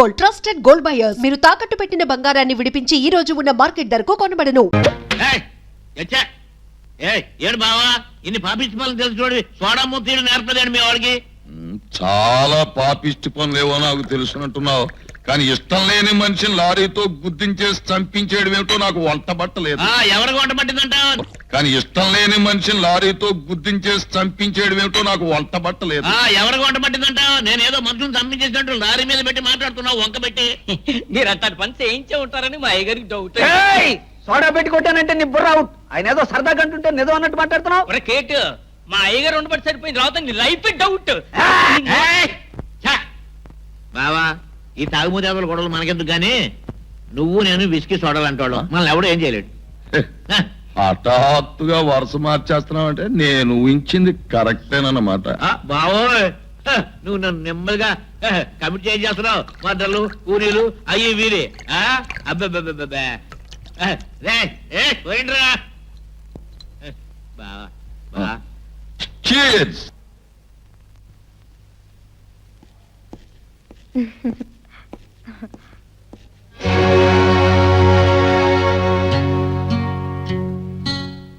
Gold, trusted gold buyers. మీరు తాకట్టు పెట్టిన బంగారాన్ని విడిపించి ఈ రోజు ఉన్న మార్కెట్ ధరకు కొనబడను. ఏడు బావా ఇన్ని పాపిష్టి పనులు తెలుసుకోండి, సోడా మూతీడు నేర్పలేడు మీ వాడికి. చాలా పాపిష్టి పనులేవో నాకు తెలుసునంటున్నావు, కానీ ఇష్టం లేని మనిషిని లారీతో గుద్దించేసి చంపించేయడం ఏమిటో నాకు వంట పట్టలేదు. ఎవరికి వంట పట్టిందంటావు? కానీ ఇష్టం లేని మనిషిని లారీతో గుద్దించేసి చంపించేయడం ఏమిటో నాకు వంట పట్టలేదు. ఎవరికి వంట పట్టిందంటావు? నేను ఏదో మనుషులు చంపించేసినట్టు లారీ మీద పెట్టి మాట్లాడుతున్నావు వంక పెట్టి. మీరు అట్లాంటి పని చేయించే ఉంటారని మా అయ్యగారికి డౌట్. సోడా పెట్టి కొట్టానంటే నీ బుర్ర అవుట్. ఆయన ఏదో సరదా కంటుంటే నిజం అన్నట్టు మాట్లాడుతున్నావు. కేట్ మా అయ్యగారు ఉండబట్టి సరిపోయింది, రావుతా నీ లైఫ్ డౌట్. బావా ఈ తాగుమూదేవల గొడవలు మనకెందుకు గానీ, నువ్వు నేను విసికి సోడాలు అంటాడు, మనల్ని ఎవడో ఏం చేయలేడు. హఠాత్తుగా వరుస మార్చేస్తున్నావంటే నేను ఊహించింది కరెక్టేనన్నమాట. బావోయ్ నువ్వు నన్ను నెమ్మదిగా కమిట్ చేస్తున్నావు. మద్దలు కూలీలు అయ్యి వీరి అబ్బా బావా బా Cheers.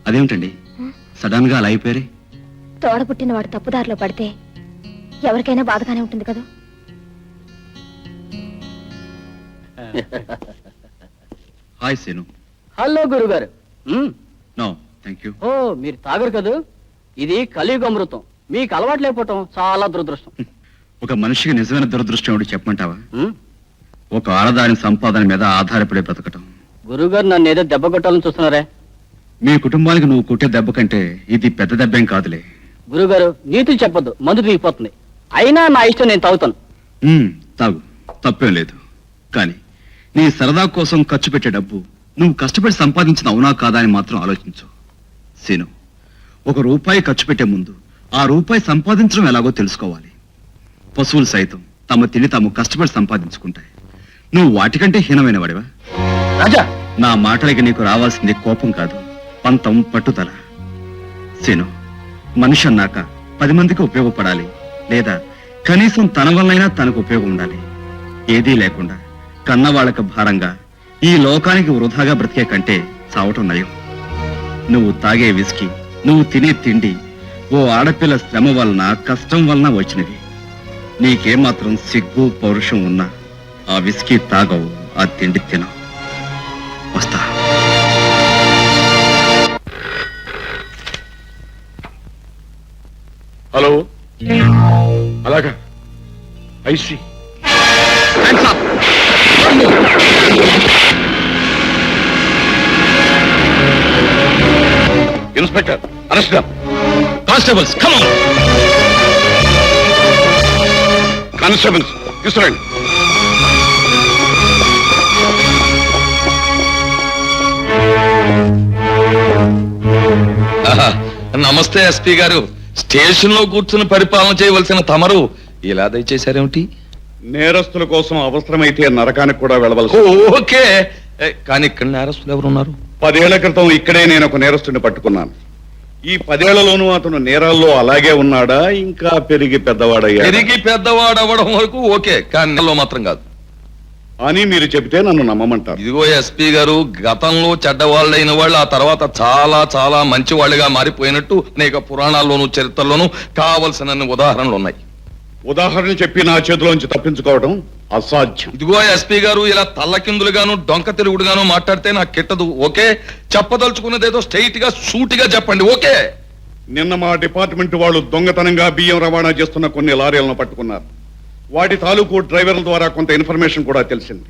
అదేమిటండి సడన్ గా అలా అయిపోయారే? తోడ పుట్టిన వాడు తప్పుదారిలో పడితే ఎవరికైనా బాధగానే ఉంటుంది కదా. హాయ్ సేను. హలో గురుగారు. No thank you. ఓ మీరు తాగరు కదా, ఇది కలియుగ అమృతం. మీకు అలవాటు లేకపోవటం చాలా దురదృష్టం. ఒక మనిషికి నిజమైన దురదృష్టం ఏమిటి చెప్పమంటావా? ఒక ఆడదాని సంపాదన మీద ఆధారపడే బ్రతకటం. గురుగారు నన్ను ఏదో దెబ్బ కొట్టాలని చూస్తున్నారే? మీ కుటుంబానికి నువ్వు కొట్టే దెబ్బ కంటే ఇది పెద్ద దెబ్బేం కాదులే. గురుగారు నీతులు చెప్పొద్దు, మందు తీగిపోతుంది. అయినా నా ఇష్టం, నేను తాగుతాను. తాగు, తప్పేం లేదు. కానీ నీ సరదా కోసం ఖర్చు పెట్టే డబ్బు నువ్వు కష్టపడి సంపాదించిన అవునా కాదా అని మాత్రం ఆలోచించు. సీను, ఒక రూపాయి ఖర్చు పెట్టే ముందు ఆ రూపాయి సంపాదించడం ఎలాగో తెలుసుకోవాలి. పశువులు సైతం తమ తిని తాము కష్టపడి సంపాదించుకుంటాయి. నువ్వు వాటికంటే హీనమైన వాడివా? రాజా, నా మాటలకి నీకు రావాల్సింది కోపం కాదు, పంతం, పట్టుదల. సీను, మనిషి అన్నాక 10 మందికి ఉపయోగపడాలి, లేదా కనీసం తన వల్లైనా తనకు ఉపయోగం ఉండాలి. ఏదీ లేకుండా కన్నవాళ్లకు భారంగా ఈ లోకానికి వృధాగా బ్రతికే కంటే చావటం నయం. నువ్వు తాగే విస్కీ, నువ్వు తినే తిండి ఓ ఆడపిల్ల శ్రమ వలన, కష్టం వలన వచ్చినవి. నీకేమాత్రం సిగ్గు పౌరుషం ఉన్నా ఆ విస్కీ తాగవు, ఆ తిండి తినవు. వస్తా. హలో, అలాగా I see inspector arrest. Constables come on. Constables తీసుకురండి. నమస్తే ఎస్పీ గారు. స్టేషన్ లో కూర్చుని పరిపాలన చేయవలసిన తమరు ఇలా దయచేశారేమిటి? నేరస్తుల కోసం అవసరమైతే నరకానికి కూడా వెళ్ళవలసి. ఓకే, కానీ ఇక్కడ నేరస్తులు ఎవరున్నారు? 10 ఏళ్ల క్రితం ఇక్కడే నేను ఒక నేరస్తుడిని పట్టుకున్నాను. ఈ 10 ఏళ్లలోనూ అతను నేరాల్లో అలాగే ఉన్నాడా, ఇంకా పెరిగి పెద్దవాడయ్యా? పెరిగి పెద్దవాడవడం వరకు ఓకే, కానీ నెలలో మాత్రం కాదు అని మీరు చెబితే నన్ను నమ్మమంటారు. ఇదిగో ఎస్పీ గారు, గతంలో చెడ్డవాళ్ళైన వాళ్ళు ఆ తర్వాత చాలా చాలా మంచి వాళ్ళుగా మారిపోయినట్టు అనేక పురాణాల్లోనూ చరిత్రలోనూ కావలసిన ఉదాహరణలు ఉన్నాయి. ఉదాహరణ చెప్పి నా చేతిలోంచి తప్పించుకోవడం అసాధ్యం. ఇదిగో ఎస్పీ గారు, ఇలా తల్లకిందులుగాను డొంక తిరుగుడుగాను మాట్లాడితే నాకు కిట్టదు. ఓకే, చెప్పదలుచుకున్నదేదో స్ట్రైట్ గా సూటిగా చెప్పండి. ఓకే. నిన్న మా డిపార్ట్మెంట్ వాళ్ళు దొంగతనంగా బియ్యం రవాణా చేస్తున్న కొన్ని లారీలను పట్టుకున్నారు. వాటి తాలూకు డ్రైవర్ల ద్వారా కొంత ఇన్ఫర్మేషన్ కూడా తెలిసింది.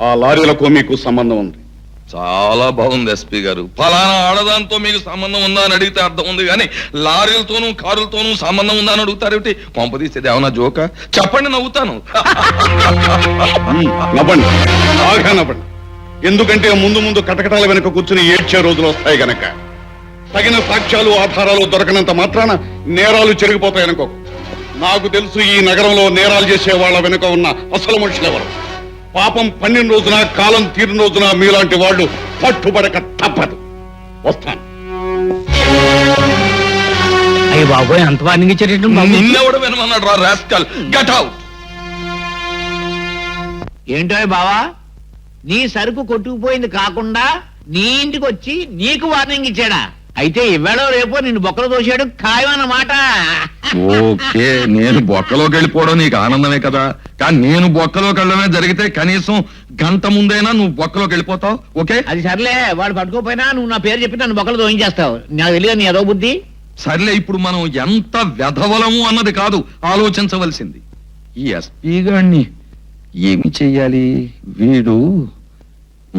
ఆ లారీలకు మీకు సంబంధం ఉంది. చాలా బాగుంది ఎస్పీ గారు. ఫలానా ఆడదాంతో మీకు సంబంధం ఉందా అని అడిగితే అర్థం ఉంది, కానీ లారీలతోనూ కారులతోనూ సంబంధం ఉందా అని అడుగుతారేమిటి? పంపదీసేది ఏమన్నా జోక? చెప్పండి, నవ్వుతాను. నవ్వండి, బాగా నవ్వండి. ఎందుకంటే ముందు ముందు కటకటాల వెనుక కూర్చుని ఏడ్చే రోజులు వస్తాయి గనక. తగిన సాక్ష్యాలు ఆధారాలు దొరకనంత మాత్రాన నేరాలు చెరిగిపోతాయనుకో. నాకు తెలుసు ఈ నగరంలో నేరాలు చేసే వాళ్ళ వెనుక ఉన్న అసలు మనుషులు ఎవరు. పాపం 12 రోజున, కాలం తీరిన రోజున మీలాంటి వాళ్ళు పట్టుబడక తప్పదు. వస్తాను. అయ్యి బాబోయ్, అంత వార్నింగ్ ఇచ్చేటట్టు. నిన్నెవడు వినమన్నాడు రా రాస్కల్? Get out. ఏంటో బావా, నీ సరుకు కొట్టుకుపోయింది కాకుండా నీ ఇంటికి వచ్చి నీకు వార్నింగ్ ఇచ్చాడా? అయితే ఇవాళ రేపో నిన్ను బొక్కలు దోశాడు ఖాయమన్నమాట. ఓకే, నేను బొక్కలోకి వెళ్ళిపోవడం నీకు ఆనందమే కదా, కానీ నేను బొక్కలోకి వెళ్ళడమే జరిగితే కనీసం గంట ముందైనా నువ్వు బొక్కలోకి వెళ్ళిపోతావు. ఓకే, అది సర్లే, వాడు పట్టుకోపోయినా నువ్వు నా పేరు చెప్పి నన్ను బొక్కలు దోయించేస్తావు. నాకు తెలియదు నీ అదో బుద్ధి. సర్లే, ఇప్పుడు మనం ఎంత వెధవలము అన్నది కాదు ఆలోచించవలసింది. ఈ ఎస్పీ గారిని ఏమి చెయ్యాలి? వీడు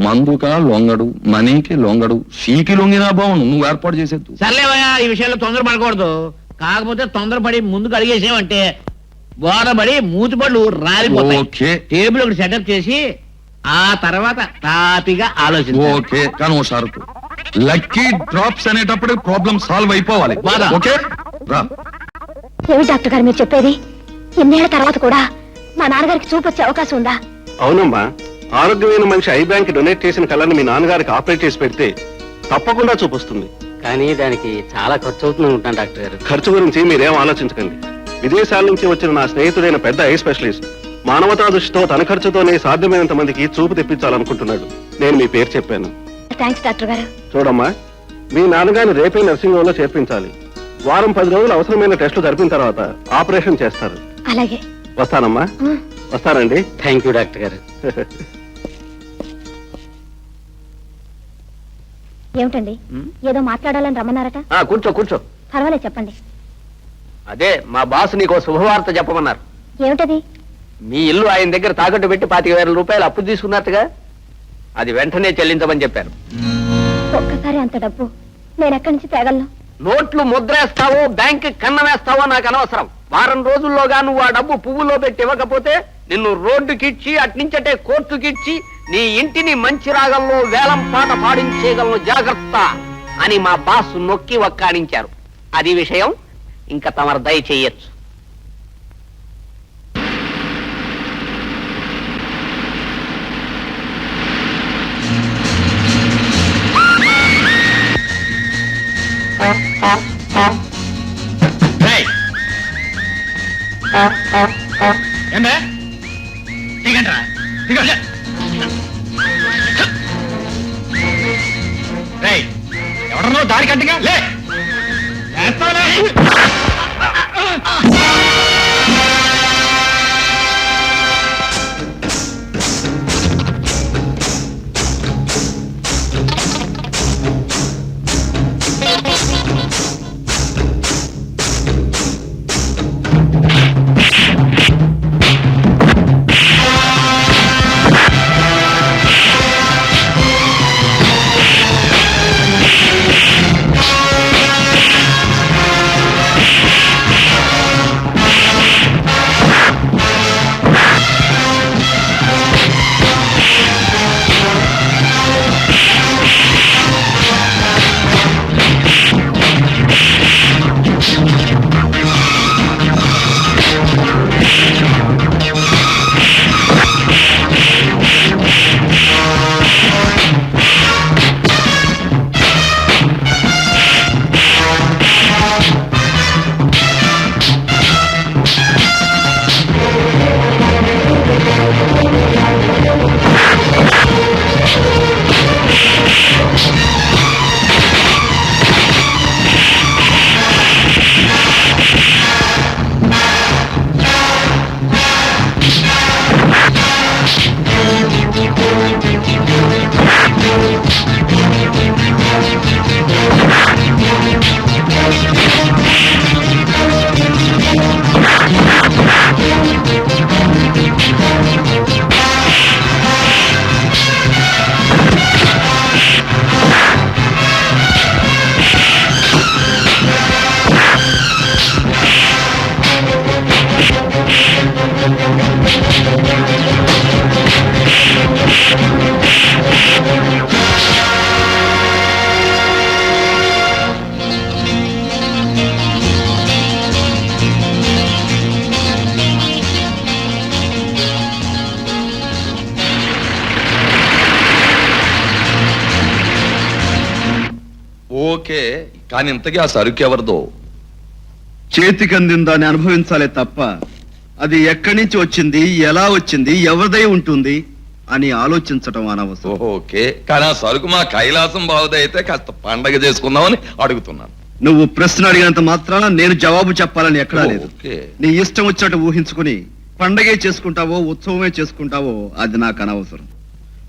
మందుకా లొంగడు, మనీకి లొంగడు, సీకి లొంగినా బావును. నువ్వు ఏర్పాటు చేసేద్దు. సర్లేవయ్యా, ఈ విషయంలో తొందరపడకూడదు. కాకపోతే తొందరపడి ముందుకు అడిగేసామంటే బోధపడి మూతిపళ్ళు రాలిపోతాయి. ఓకే. టేబుల్ ఒకటి సెటప్ చేసి ఆ తర్వాత తాపిగా ఆలోచించు. ఓకే, కానీ ఓ షరతు, లక్కీ డ్రాప్స్ అనేటప్పుడు ప్రాబ్లం సాల్వ్ అయిపోవాలి. బాగా. ఓకే రా. ఏమి డాక్టర్ గారు మీరు చెప్పేది? ఇన్నేళ్ల తర్వాత కూడా మా నాన్నగారికి చూపు వచ్చే అవకాశం ఉందా? అవునమ్మా, ఆరోగ్యమైన మనిషి ఐ బ్యాంక్ డొనేట్ చేసిన కళ్ళని మీ నాన్నగారికి ఆపరేట్ చేసి పెడితే తప్పకుండా చూపిస్తుంది. కానీ దానికి చాలా ఖర్చు అవుతుంది అనుకుంటాను డాక్టర్ గారు. ఖర్చు గురించి మీరేం ఆలోచించకండి. విదేశాల నుంచి వచ్చిన నా స్నేహితుడైన పెద్ద ఐ స్పెషలిస్ట్ మానవతా దృష్టితో తన ఖర్చుతోనే సాధ్యమైనంత మందికి చూపు తెప్పించాలనుకుంటున్నాడు. నేను మీ పేరు చెప్పాను. థ్యాంక్స్ డాక్టర్ గారు. చూడమ్మా, మీ నాన్నగారిని రేపే నర్సింగ్ హోమ్ లో చేర్పించాలి. వారం 10 రోజులు అవసరమైన టెస్టులు జరిపిన తర్వాత ఆపరేషన్ చేస్తారు. అలాగే. వస్తానమ్మా. వస్తానండి. థ్యాంక్ యూ డాక్టర్ గారు. ఏమిటండి, ఏదో మాట్లాడాలని రమ్మన్నారట? కూర్చో కూర్చో. పర్వాలేదు, చెప్పండి. అదే మా బాస్ నీకు శుభవార్త చెప్పమన్నారు. ఏమిటది? మీ ఇల్లు ఆయన దగ్గర తాకట్టు పెట్టి 25,000 రూపాయలు అప్పు తీసుకున్నట్టుగా అది వెంటనే చెల్లించమని చెప్పారు. ఒక్కసారి అంత డబ్బు నేను ఎక్కడి నుంచి తేగలను? నోట్లు ముద్రేస్తావో బ్యాంక్ కన్నం వేస్తావో నాకు అనవసరం. వారం రోజుల్లోగా నువ్వు ఆ డబ్బు పువ్వులో పెట్టి ఇవ్వకపోతే నిన్ను రోడ్డుకిచ్చి అట్నుంచటే కోర్టుకిచ్చి నీ ఇంటిని మంచి రాగంలో వేలం పాట పాడించేయగలను, జాగ్రత్త అని మా బాస్ నొక్కి వక్కాడించారు. అది విషయం. ఇంకా తమరు దయచేయచ్చు. ఏంటే దిగండ్రా, దిగండి. రేయ్, ఎవడన్నా దారి కట్టిగా లే. లేస్తావా? ఓకే, కానీ ఇంతకీ ఆ సరుకు ఎవరిదో? చేతికి అందిందాన్ని అనుభవించాలే తప్ప అది ఎక్కడి నుంచి వచ్చింది, ఎలా వచ్చింది, ఎవరిదై ఉంటుంది అని ఆలోచించటం అనవసరం. ఓకే, కానీ ఆ సరుకు మా కైలాసం బావుదైతే కాస్త పండగ చేసుకుందామని అడుగుతున్నాను. నువ్వు ప్రశ్న అడిగినంత మాత్రాన నేను జవాబు చెప్పాలని ఎక్కడా లేదు. ఓకే. నీ ఇష్టం వచ్చినట్టు ఊహించుకుని పండగే చేసుకుంటావో ఉత్సవమే చేసుకుంటావో అది నాకు అనవసరం.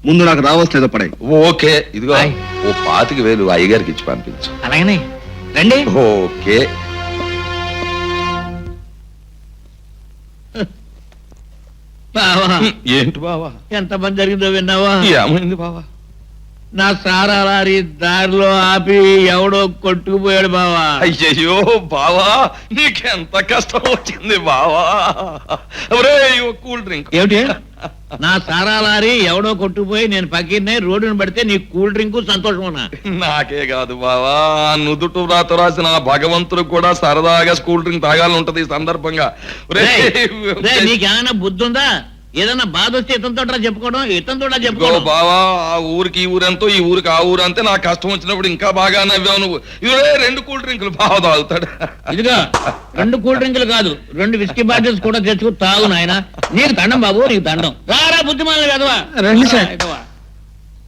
ముందు నాకు రావాల్సిన పడాయి. ఓకే, ఇదిగో ఆయ్. ఓ 25,000 అయ్యగారికి ఇచ్చి పంపించు. అలాగనే రండి. ఓకే. బావా, ఏంటి బావా? ఎంత పని జరిగిందో విన్నావా? ఏమైంది బావా? నా సారా లారీ దారిలో ఆపి ఎవడో కొట్టుకుపోయాడు బావా. అయ్యయ్యో బావా, నీకెంత కష్టం వచ్చింది బావా. ఒరేయ్, ఓ కూల్ డ్రింక్. ఏమిటి? నా సారా లారీ ఎవడో కొట్టుకుపోయి నేను పక్కనే రోడ్డును పడితే నీ కూల్ డ్రింక్ సంతోషమన్నా? నాకే కాదు బావా, నుదుటు రాత రాసిన ఆ భగవంతుడు కూడా సరదాగా కూల్ డ్రింక్ తాగాలని ఉంటది ఈ సందర్భంగా. ఒరేయ్, నీకేమైనా బుద్ధి ఉందా? ఏదన్నా బాధ వస్తే ఇతనితో చెప్పుకోవడం, ఇతనితో ఇదిగో చెప్పుకోవడం. బావా, ఆ ఊరికి ఈ ఊరంతో ఈ ఊరికి ఆ ఊరు అంతే. నాకు కష్టం వచ్చినప్పుడు ఇంకా బాగా నవ్వావు నువ్వు. ఇదే 2 కూల్ డ్రింకులు బావ తాగుతాడు. ఇదిగో 2 కూల్ డ్రింకులు కాదు, 2 విస్కీ బాటిల్స్ కూడా తెచ్చుకు తాగు నాయన. నీకు దండం బాబు, నీకు దండం. రారా బుద్ధిమాల కదవా. రండి సార్.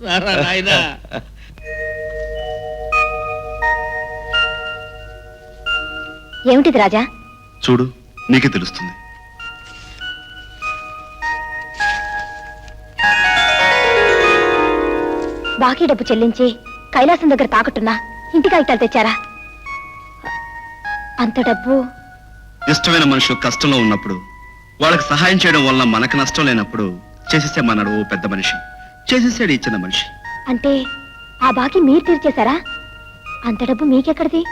రారా నాయనా. ఏమిటిది రాజా? చూడు, నీకే తెలుస్తుంది. బాకీ డబ్బు చెల్లించి కైలాసం దగ్గర తాకట్టున్నా ఇంటి కాగితాలు తెచ్చారా? అంత డబ్బు ఇష్టమైన మనుషులు కష్టంలో ఉన్నప్పుడు వాళ్ళకి సహాయం చేయడం వల్ల మనకు నష్టం లేనప్పుడు చేసేసేమన్నాడు ఓ పెద్ద మనిషి. చేసేసాడు ఈ చిన్న మనిషి. అంటే ఆ బాకీ మీరు తీర్చేశారా? అంత డబ్బు మీకెక్కడిది?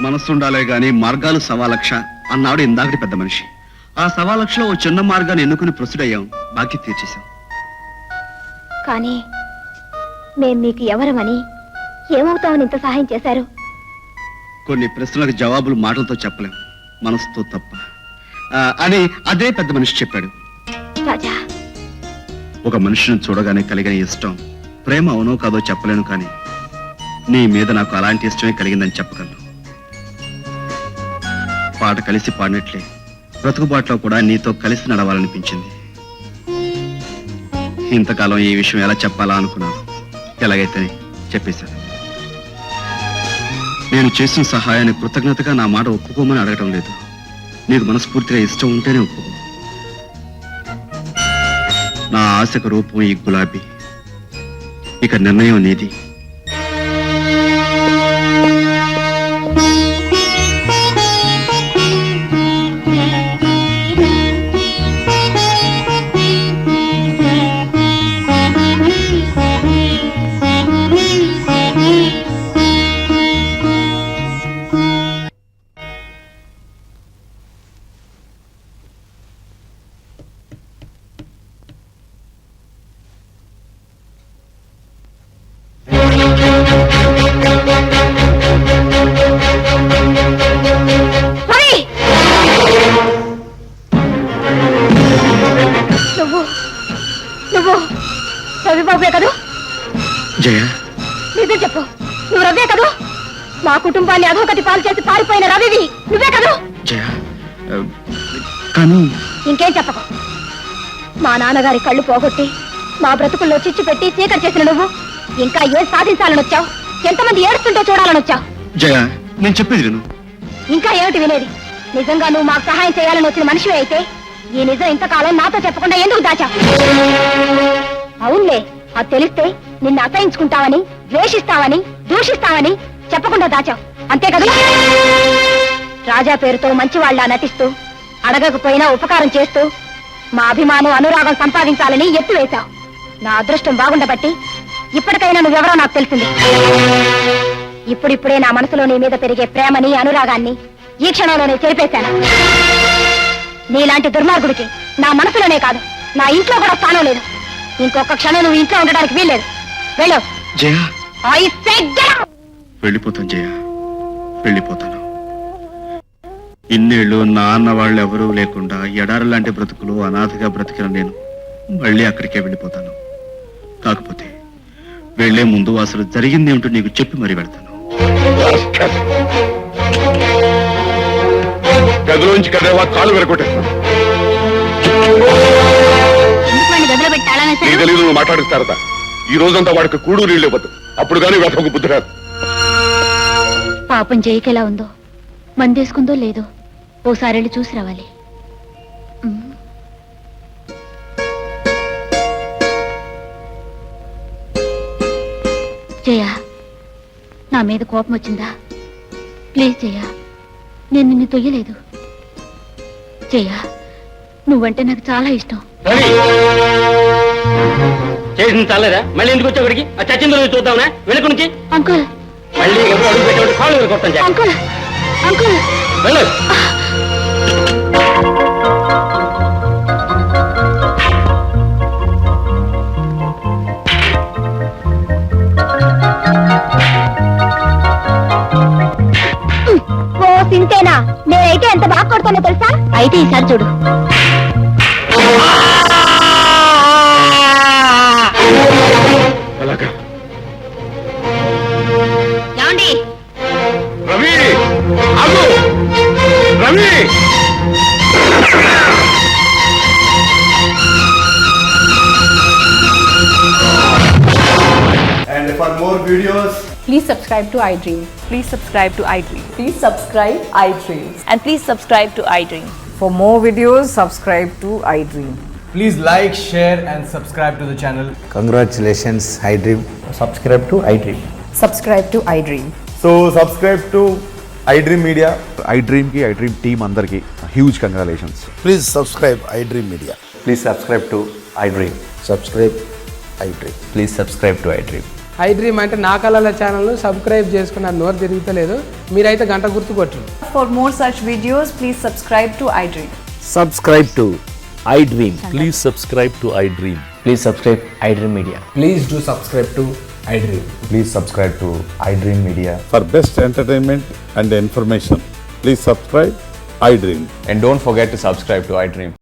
మనస్సుండాలే గాని మార్గాలు 1,00,000 అన్నాడు ఇందాకటి పెద్ద మనిషి. ఆ 1,00,000లో ఓ చిన్న మార్గాన్ని ఎన్నుకుని ప్రొసీడయ్యాం, బాకీ తీర్చేశాం. కానీ మేం మీకు ఎవరమని, ఏమవుతామని ఇంత సహాయం చేశారు? కొన్ని ప్రశ్నలకు జవాబులు మాటలతో చెప్పలేం, మనసుతో తప్ప అని అదే పెద్ద మనిషి చెప్పాడు. రాజా, ఒక మనిషిని చూడగానే కలిగిన ఇష్టం ప్రేమ అవునో కాదో చెప్పలేను, కానీ నీ మీద నాకు అలాంటి ఇష్టమే కలిగిందని చెప్పగలను. పాట కలిసి పాడినట్లే బ్రతుకుబాట్లో కూడా నీతో కలిసి నడవాలనిపించింది. ఇంతకాలం ఈ విషయం ఎలా చెప్పాలా అనుకున్నాను. ఎలాగైతే చెప్పేశాను. నేను చేసిన సహాయాన్ని కృతజ్ఞతగా నా మాట ఒప్పుకోమని అడగటం లేదు. నీకు మనస్ఫూర్తిగా ఇష్టం ఉంటేనే ఒప్పుకో. నా ఆశకు రూపం ఈ గులాబీ. ఇక నిర్ణయం నీది. హరి! నువ్వు రవిబాబువే కదూ? జయ, నిజం చెప్పు, నువ్వు రవే కదూ? మా కుటుంబాన్ని అధోగతి పాలు చేసి పారిపోయిన రవివి నువ్వే కదూ? జయ, కానీ ఇంకేం చెప్పకు. మా నాన్నగారి కళ్ళు పోగొట్టి మా బ్రతుకుల్లో చిచ్చు పెట్టి చీకటి చేసిన నువ్వు ఇంకా ఏం సాధించాలని వచ్చావు? ఎంతమంది ఏడుస్తుంటే చూడాలని వచ్చావు? జయ, నేను చెప్పేది విను. ఇంకా ఏమిటి వినేది? నిజంగా నువ్వు మాకు సహాయం చేయాలని వచ్చిన మనిషివే అయితే ఈ నిజం ఇంతకాలం నాతో చెప్పకుండా ఎందుకు దాచావు? అవునులే, అది తెలిస్తే నిన్ను అసహించుకుంటావని, ద్వేషిస్తావని, దూషిస్తావని చెప్పకుండా దాచావు, అంతే కదా? రాజా పేరుతో మంచివాళ్ల నటిస్తూ, అడగకపోయినా ఉపకారం చేస్తూ మా అభిమానం, అనురాగం సంపాదించాలని ఎత్తు వేశావు. నా అదృష్టం బాగుండబట్టి ఇప్పటికైనా నువ్వెవరో నాకు తెలిసింది. ఇప్పుడిప్పుడే నా మనసులో నీ మీద పెరిగే ప్రేమని, అనురాగాన్ని ఈ క్షణంలోనే చెరిపేశాను. నీలాంటి దుర్మార్గుడికి నా మనసులోనే కాదు, నా ఇంట్లో కూడా స్థానం లేదు. ఇంకొక క్షణం నువ్వు ఇంట్లో ఉండడానికి వీల్లేదు. వెళ్ళు. జయ, I said get out! వెళ్ళిపోతాను జయ, వెళ్ళిపోతాను. ఇన్నేళ్ళు నా అన్న వాళ్ళు ఎవరూ లేకుండా ఎడారి లాంటి బ్రతుకులు అనాథగా బ్రతికిన నేను మళ్ళీ అక్కడికే వెళ్ళిపోతాను. కాకపోతే వెళ్లే ముందు అసలు జరిగింది ఏమిటో నీకు చెప్పి మరీ వెళ్తాను. గదిలోంచి కదేవా కాళ్ళు వెరకొట్టేస్తాను. గదిలో పెట్టి తాళం నీ తెలీదు, నువ్వు మాట్లాడిస్తారట. ఈ రోజంతా వాడికి కూడు నీళ్ళు ఇవ్వద్దు, అప్పుడు కానీ వెతకు బుద్ధి రాదు. పాపం జైకి ఎలా ఉందో, మందేసుకుందో లేదో ఓసారి వెళ్ళి చూసి రావాలి. జయ, నా మీద కోపం వచ్చిందా? ప్లీజ్ జయ, నేను నిన్ను తొయ్యలేదు. జయ, నువ్వంటే నాకు చాలా ఇష్టం. చేసింది చాలేదా? మళ్ళీ ఎందుకు వచ్చావు ఇక్కడికి? ఆ చచ్చిందో చూద్దామనా? వెనుక నుంచి అంకుల్, మళ్ళీ ఎప్పుడు అడుగు పెట్టేవాడు కాళ్ళు కొట్టం. Uncle, uncle. వెళ్ళు. ఓ సింతేనా? నేనైతే ఎంత బాగా కొడతానో తెలుసా? అయితే ఈసారి చూడు. అలాగా ఏమండి? రవి, ఆగు! Ravi! And for more videos, Please subscribe to iDream. Please subscribe to iDream. Please subscribe iDream. And please subscribe to iDream. For more videos, subscribe to iDream. please like, share, and subscribe to the channel. Congratulations, iDream. Subscribe to iDream. Subscribe to iDream. So subscribe to iDream Media. iDream ki iDream team अंदर की huge congratulations. Please subscribe iDream Media. Please subscribe to iDream. Subscribe iDream. Please subscribe to iDream. iDream అంటే నా కళల channel subscribe చేసుకున్న నోరు తిరుగుతలేదు. మీరైతే గంట గుర్తు కొట్టండి. For more such videos, please subscribe to iDream. Subscribe to iDream. Please subscribe to iDream. Please subscribe iDream Media. Please do subscribe to iDream. Please subscribe to iDream Media. For best entertainment and information, please subscribe iDream. And don't forget to subscribe to iDream.